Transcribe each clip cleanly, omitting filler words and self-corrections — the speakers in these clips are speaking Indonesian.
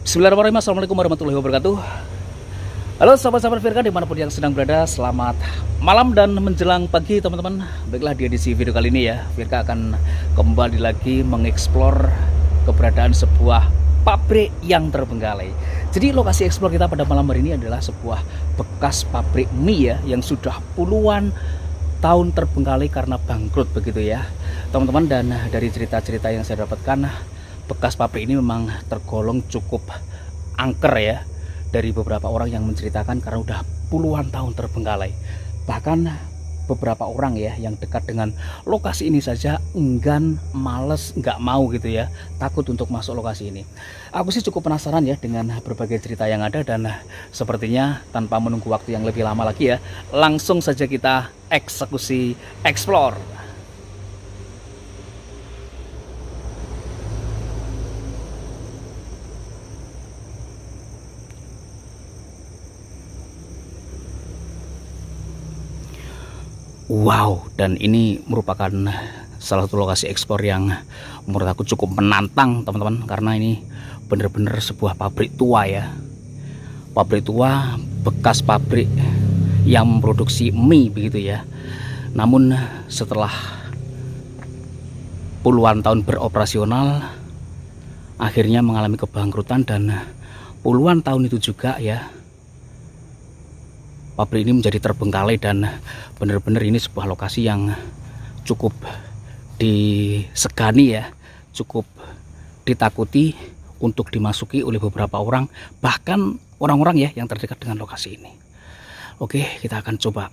Bismillahirrahmanirrahim. Assalamualaikum warahmatullahi wabarakatuh. Halo sahabat-sahabat Virka dimanapun yang sedang berada, selamat malam dan menjelang pagi teman-teman. Baiklah, di edisi video kali ini ya, Virka akan kembali lagi mengeksplor keberadaan sebuah pabrik yang terbengkalai. Jadi lokasi eksplor kita pada malam hari ini adalah sebuah bekas pabrik mie ya, yang sudah puluhan tahun terbengkalai karena bangkrut begitu ya teman-teman. Dan dari cerita-cerita yang saya dapatkan, bekas pabrik ini memang tergolong cukup angker ya, dari beberapa orang yang menceritakan karena udah puluhan tahun terbengkalai. Bahkan beberapa orang ya yang dekat dengan lokasi ini saja enggan, males, nggak mau gitu ya, takut untuk masuk lokasi ini. Aku sih cukup penasaran ya dengan berbagai cerita yang ada, dan sepertinya tanpa menunggu waktu yang lebih lama lagi ya, langsung saja kita eksekusi explore. Wow, dan ini merupakan salah satu lokasi ekspor yang menurut aku cukup menantang teman-teman, karena ini benar-benar sebuah pabrik tua ya. Pabrik tua, bekas pabrik yang memproduksi mie begitu ya. Namun setelah puluhan tahun beroperasional, akhirnya mengalami kebangkrutan, dan puluhan tahun itu juga ya, pabrik ini menjadi terbengkalai. Dan benar-benar ini sebuah lokasi yang cukup disegani ya, cukup ditakuti untuk dimasuki oleh beberapa orang, bahkan orang-orang ya yang terdekat dengan lokasi ini. Oke, kita akan coba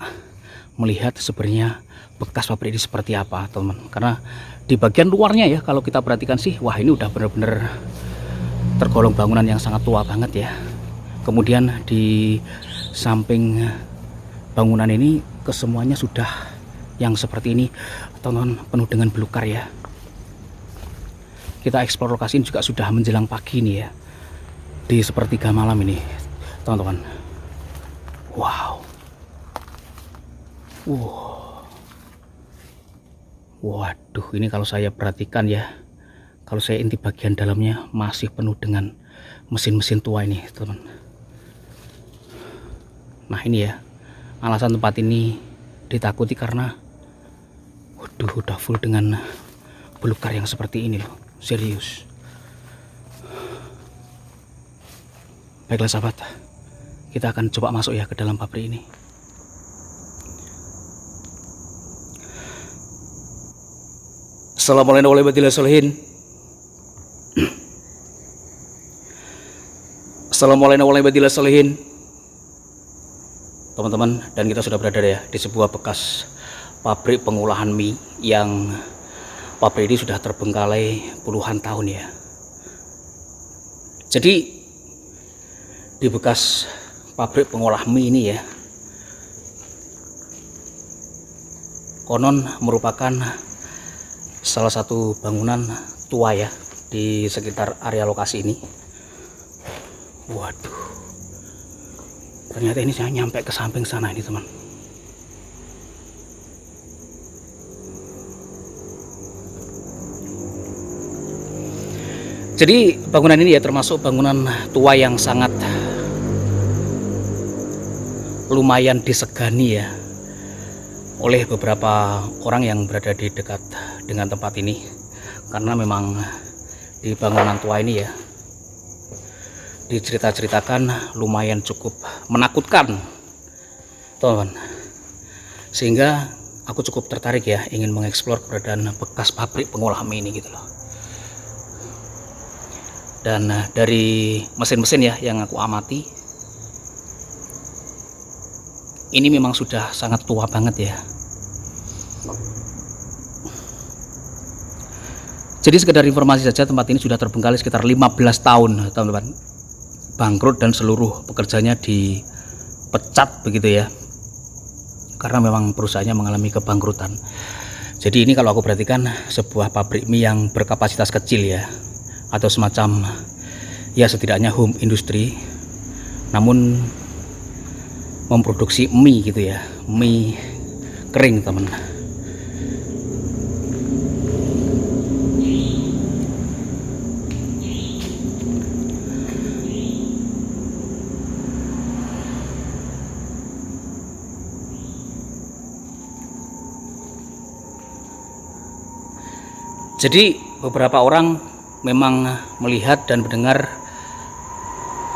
melihat sebenarnya bekas pabrik ini seperti apa teman-teman. Karena di bagian luarnya ya, kalau kita perhatikan sih, wah ini udah benar-benar tergolong bangunan yang sangat tua banget ya. Kemudian di samping bangunan ini kesemuanya sudah yang seperti ini teman-teman, penuh dengan belukar ya. Kita eksplor lokasi ini juga sudah menjelang pagi nih ya, di sepertiga malam ini teman-teman. Wow, waduh, ini kalau saya perhatikan ya, kalau saya intip bagian dalamnya masih penuh dengan mesin-mesin tua ini teman. Nah ini ya, alasan tempat ini ditakuti karena waduh, udah full dengan belukar yang seperti ini loh, serius. Baiklah sahabat, kita akan coba masuk ya ke dalam pabrik ini. Assalamualaikum warahmatullahi wabarakatuh. Assalamualaikum warahmatullahi wabarakatuh teman-teman. Dan kita sudah berada ya di sebuah bekas pabrik pengolahan mie, yang pabrik ini sudah terbengkalai puluhan tahun ya. Jadi di bekas pabrik pengolah mie ini ya, konon merupakan salah satu bangunan tua ya di sekitar area lokasi ini. Waduh, ternyata ini saya nyampe ke samping sana ini teman. Jadi bangunan ini ya termasuk bangunan tua yang sangat lumayan disegani ya oleh beberapa orang yang berada di dekat dengan tempat ini, karena memang di bangunan tua ini ya dicerita-ceritakan lumayan cukup menakutkan teman-teman, sehingga aku cukup tertarik ya ingin mengeksplor keberadaan bekas pabrik pengolah mie ini gitu loh. Dan dari mesin-mesin ya yang aku amati, ini memang sudah sangat tua banget ya. Jadi sekedar informasi saja, tempat ini sudah terbengkalai sekitar 15 tahun teman-teman, bangkrut dan seluruh pekerjanya dipecat begitu ya, karena memang perusahaannya mengalami kebangkrutan. Jadi ini kalau aku perhatikan sebuah pabrik mie yang berkapasitas kecil ya, atau semacam ya setidaknya home industry, namun memproduksi mie gitu ya, mie kering teman. Jadi beberapa orang memang melihat dan mendengar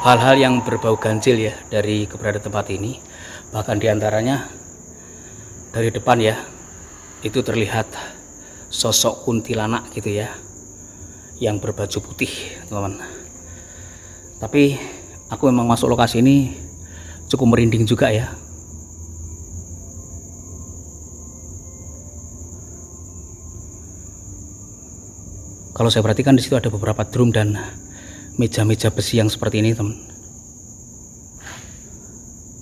hal-hal yang berbau ganjil ya dari keberadaan tempat ini. Bahkan diantaranya dari depan ya, itu terlihat sosok kuntilanak gitu ya, yang berbaju putih teman-teman. Tapi aku memang masuk lokasi ini cukup merinding juga ya. Kalau saya perhatikan di situ ada beberapa drum dan meja-meja besi yang seperti ini, teman.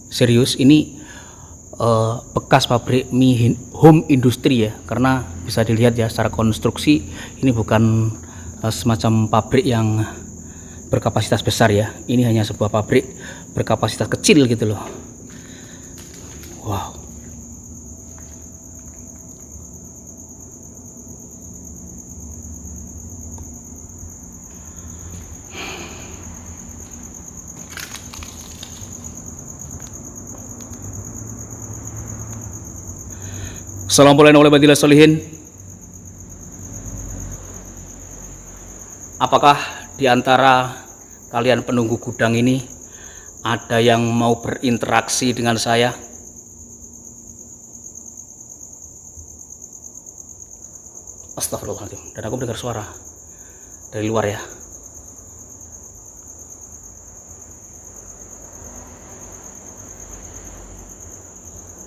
Serius, ini bekas pabrik mie home industry ya, karena bisa dilihat ya secara konstruksi ini bukan semacam pabrik yang berkapasitas besar ya. Ini hanya sebuah pabrik berkapasitas kecil gitu loh. Wow. Assalamualaikum warahmatullahi wabarakatuh. Apakah di antara kalian penunggu gudang ini ada yang mau berinteraksi dengan saya? Astagfirullahaladzim. Dan aku mendengar suara dari luar ya.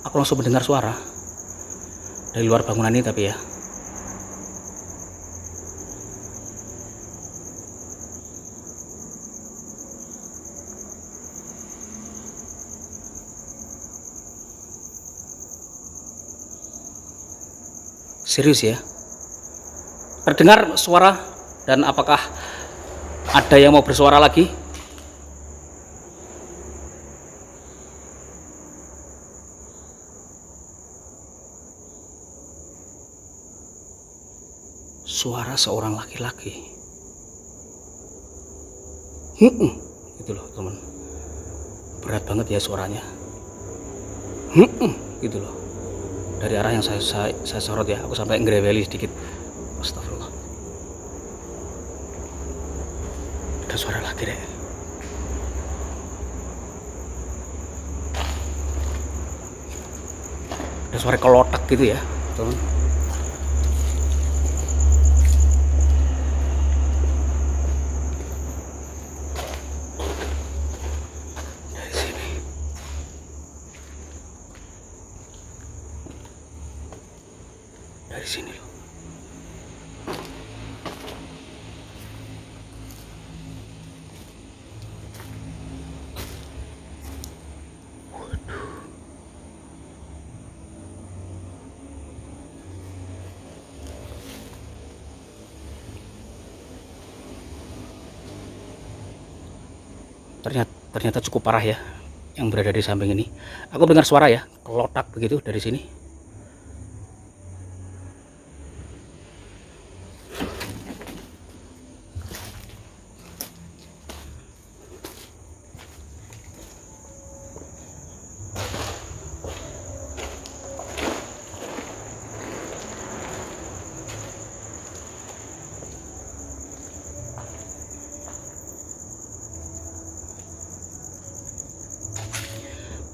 Aku langsung mendengar suara dari luar bangunan ini tapi ya. Serius ya. Terdengar suara, dan apakah ada yang mau bersuara lagi? Suara seorang laki-laki. Gitu loh teman. Berat banget ya suaranya. Gitu loh. Dari arah yang saya sorot ya, aku sampai ngereweli sedikit. Astagfirullah. Ada suara lagi deh. Ada suara kelotak gitu ya teman. Dari sini loh. Waduh. Ternyata cukup parah ya yang berada di samping ini. Aku dengar suara ya, kelotak begitu dari sini.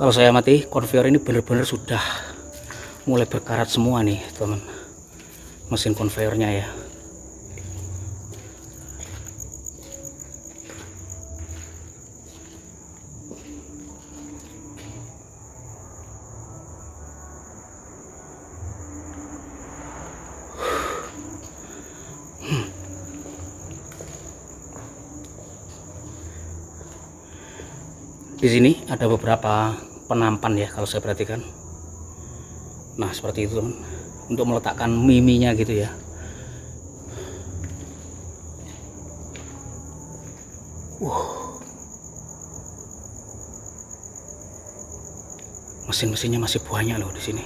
Kalau saya amati, konveyor ini benar-benar sudah mulai berkarat semua nih teman, mesin konveyornya ya. Di sini ada beberapa penampan ya kalau saya perhatikan. Nah seperti itu teman, untuk meletakkan miminya gitu ya. Mesin-mesinnya masih banyak loh di sini.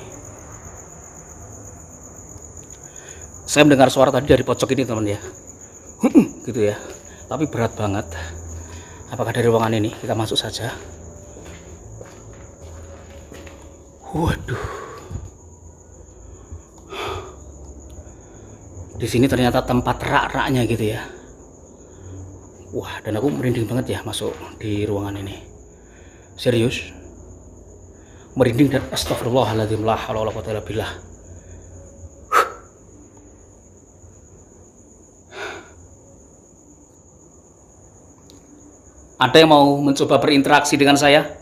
Saya mendengar suara tadi dari pojok ini teman ya. Gitu ya. Tapi berat banget. Apakah dari ruangan ini? Kita masuk saja. Waduh. Di sini ternyata tempat rak-raknya gitu ya. Wah, dan aku merinding banget ya masuk di ruangan ini. Serius. Merinding dan astagfirullahaladzim, la haula wala quwwata illa billah. Ada yang mau mencoba berinteraksi dengan saya?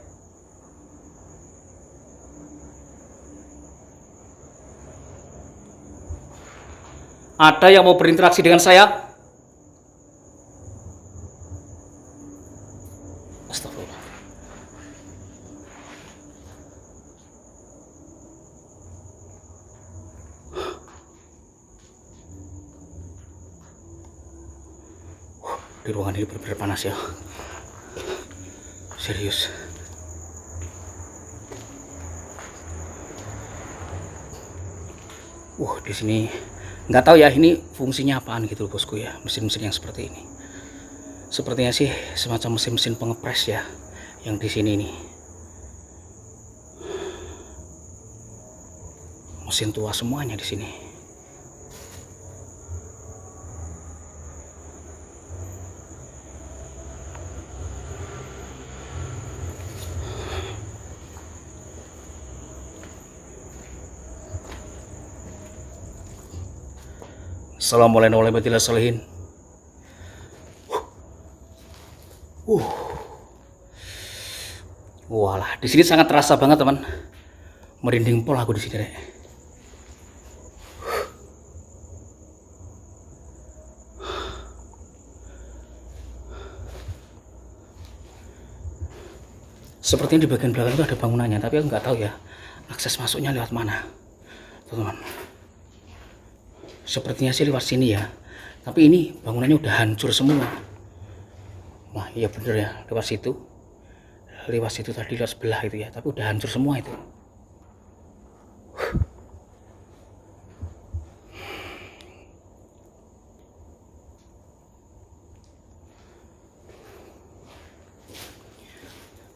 Ada yang mau berinteraksi dengan saya? Astagfirullah. Di ruangan ini benar-benar panas ya. Serius. Di sini nggak tahu ya ini fungsinya apaan gitu bosku ya, mesin-mesin yang seperti ini. Sepertinya sih semacam mesin-mesin pengepres ya yang di sini nih. Mesin tua semuanya di sini. Assalamualaikum warahmatullahi wabarakatuh. Walah, di sini sangat terasa banget teman. Merinding pol aku di sini, Rek. Sepertinya di bagian belakang itu ada bangunannya, tapi aku nggak tahu ya akses masuknya lewat mana, teman-teman. Sepertinya sih lewat sini ya, tapi ini bangunannya udah hancur semua. Wah iya bener ya, lewat situ tadi, lewat sebelah itu ya, tapi udah hancur semua itu.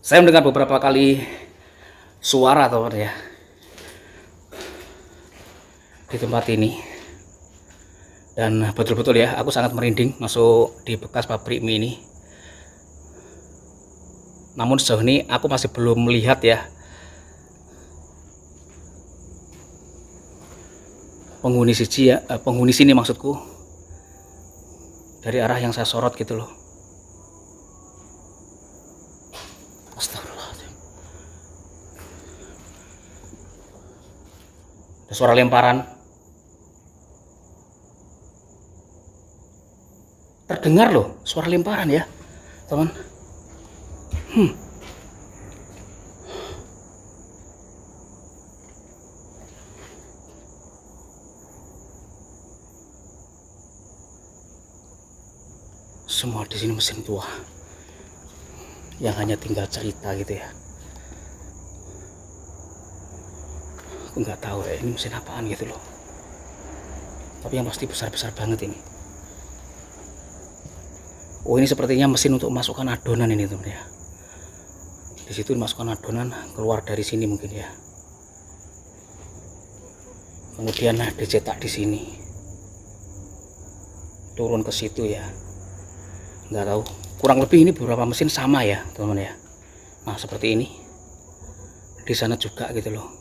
Saya mendengar beberapa kali suara teman ya di tempat ini, dan betul-betul ya aku sangat merinding masuk di bekas pabrik mie ini. Namun sejauh ini aku masih belum melihat ya penghuni sini maksudku, dari arah yang saya sorot gitu loh. Astagfirullahaladzim. Ada suara lemparan. Terdengar loh suara lemparan ya teman. Semua di sini mesin tua yang hanya tinggal cerita gitu ya. Aku nggak tahu ya ini mesin apaan gitu loh, tapi yang pasti besar-besar banget ini. Ini sepertinya mesin untuk masukkan adonan ini teman ya. Di situ dimasukkan adonan, keluar dari sini mungkin ya. Kemudian dicetak di sini, turun ke situ ya. Nggak tahu, kurang lebih ini beberapa mesin sama ya teman-teman ya. Nah seperti ini, di sana juga gitu loh.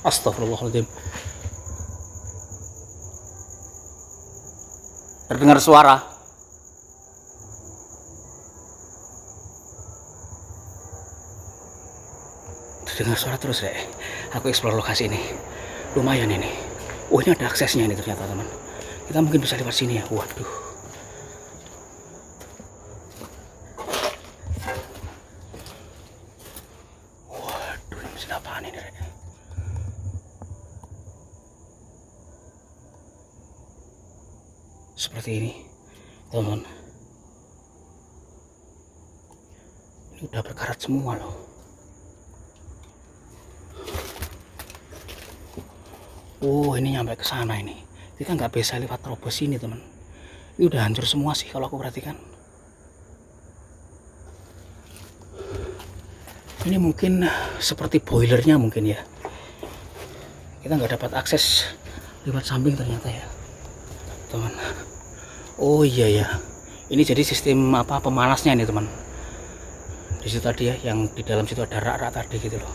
Astagfirullahaladzim. Terdengar suara. Terdengar suara terus ya. Aku explore lokasi ini. Lumayan ini. Ini ada aksesnya ini ternyata teman. Kita mungkin bisa lewat sini ya. Waduh. Waduh, ini mesin apaan ini, Rek? Seperti ini teman. Ini udah berkarat semua loh. Oh, ini nyampe ke sana ini. Kita nggak bisa lewat terobos ini, teman. Ini udah hancur semua sih kalau aku perhatikan. Ini mungkin seperti boilernya mungkin ya. Kita nggak dapat akses lewat samping ternyata ya, teman. Oh iya ya. Ini jadi sistem apa pemanasnya ini, teman. Di situ tadi ya, yang di dalam situ ada rak-rak tadi gitu loh.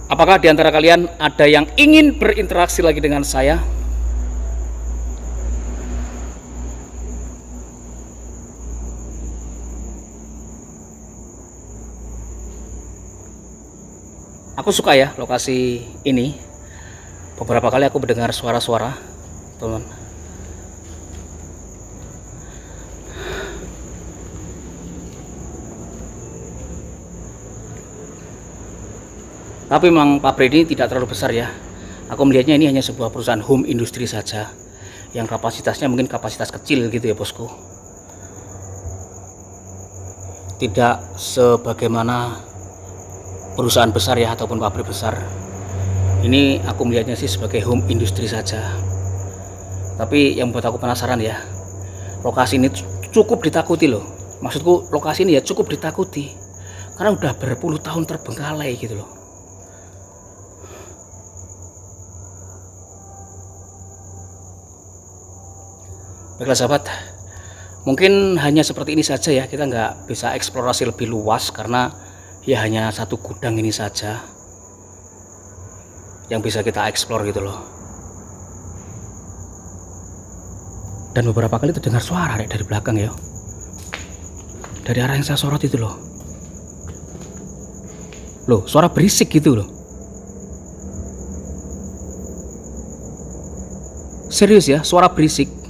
Apakah di antara kalian ada yang ingin berinteraksi lagi dengan saya? Aku suka ya lokasi ini. Beberapa kali aku mendengar suara-suara, teman. Tapi memang pabrik ini tidak terlalu besar ya. Aku melihatnya ini hanya sebuah perusahaan home industry saja, yang kapasitasnya mungkin kapasitas kecil gitu ya bosku. Tidak sebagaimana perusahaan besar ya, ataupun pabrik besar. Ini aku melihatnya sih sebagai home industry saja. Tapi yang buat aku penasaran ya, lokasi ini cukup ditakuti loh. Maksudku lokasi ini ya cukup ditakuti, karena udah berpuluh tahun terbengkalai gitu loh. Baiklah sahabat, mungkin hanya seperti ini saja ya. Kita nggak bisa eksplorasi lebih luas karena ya hanya satu gudang ini saja yang bisa kita eksplor gitu loh. Dan beberapa kali terdengar suara dari belakang ya, dari arah yang saya sorot itu loh. Loh, suara berisik gitu loh. Serius ya, suara berisik.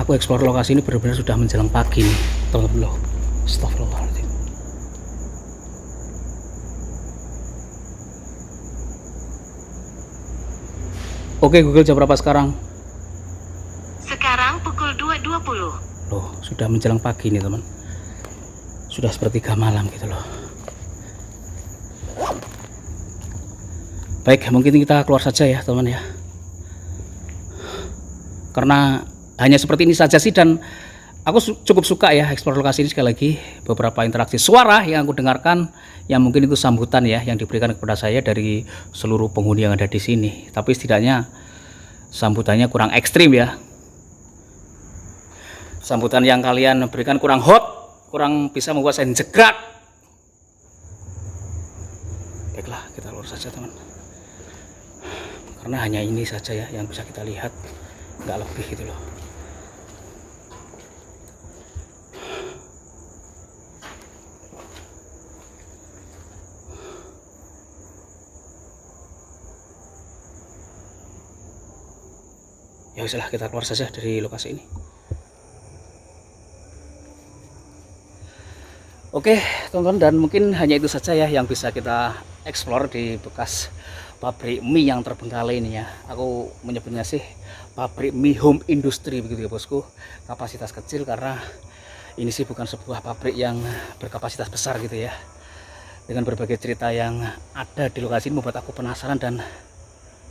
Aku eksplor lokasi ini benar-benar sudah menjelang pagi nih, teman-teman loh. Astagfirullahaladzim. Oke Google, jam berapa sekarang? Sekarang pukul 2.20. Loh, sudah menjelang pagi nih teman. Sudah sepertiga malam gitu loh. Baik, mungkin kita keluar saja ya teman ya. Karena hanya seperti ini saja sih, dan aku cukup suka ya eksplor lokasi ini. Sekali lagi, beberapa interaksi suara yang aku dengarkan, yang mungkin itu sambutan ya yang diberikan kepada saya dari seluruh penghuni yang ada di sini. Tapi setidaknya sambutannya kurang ekstrim ya. Sambutan yang kalian berikan kurang hot, kurang bisa membuat saya jegat. Baiklah, kita keluar saja teman. Karena hanya ini saja ya yang bisa kita lihat, nggak lebih gitu loh. Ya usahlah, kita keluar saja dari lokasi ini. Oke teman-teman, dan mungkin hanya itu saja ya yang bisa kita eksplor di bekas pabrik mie yang terbengkalai ini ya. Aku menyebutnya sih pabrik mie home industry begitu ya bosku. Kapasitas kecil karena ini sih bukan sebuah pabrik yang berkapasitas besar gitu ya. Dengan berbagai cerita yang ada di lokasi ini membuat aku penasaran dan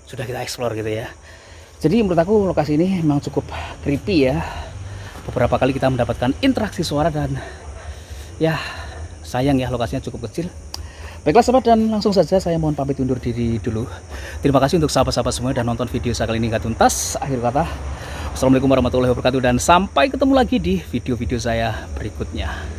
sudah kita eksplor gitu ya. Jadi menurut aku lokasi ini memang cukup creepy ya. Beberapa kali kita mendapatkan interaksi suara dan ya sayang ya lokasinya cukup kecil. Baiklah sahabat, dan langsung saja saya mohon pamit undur diri dulu. Terima kasih untuk sahabat-sahabat semua dan nonton video saya kali ini hingga tuntas. Akhir kata, wassalamualaikum warahmatullahi wabarakatuh, dan sampai ketemu lagi di video-video saya berikutnya.